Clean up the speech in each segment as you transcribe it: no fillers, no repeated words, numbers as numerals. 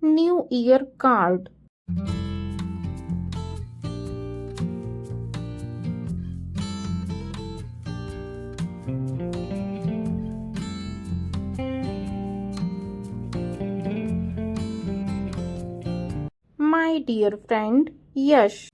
New Year card. My dear friend Yash.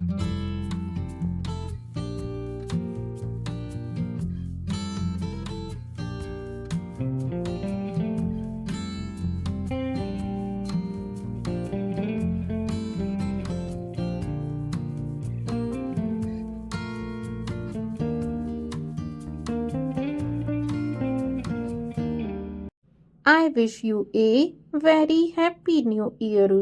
I wish you a very happy new year.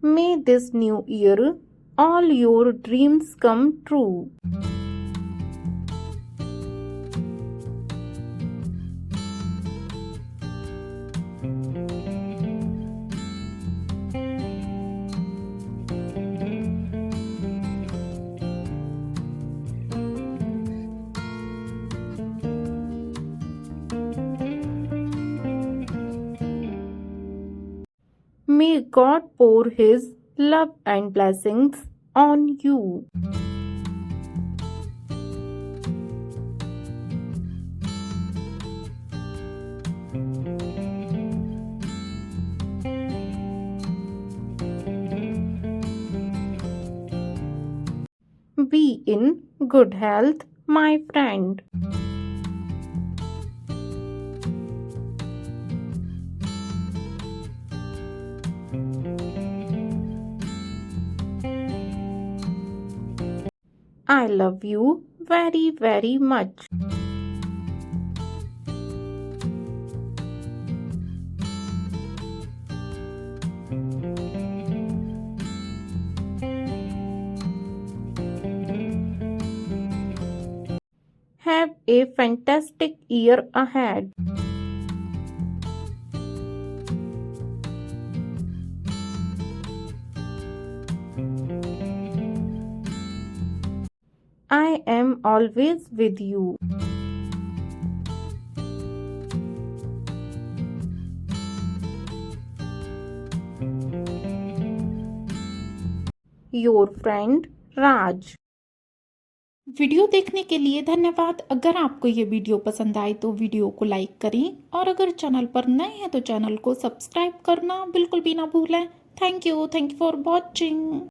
May this new year all your dreams come true. May God pour His love and blessings on you. Be in good health, my friend. I love you very, very much. Have a fantastic year ahead. I am always with you. Your friend Raj. Video देखने के लिए धन्यवाद। अगर आपको ये video पसंद आए तो वीडियो को लाइक करें और अगर चैनल पर नए हैं तो चैनल को सब्सक्राइब करना बिल्कुल भी ना भूलें। Thank you for watching.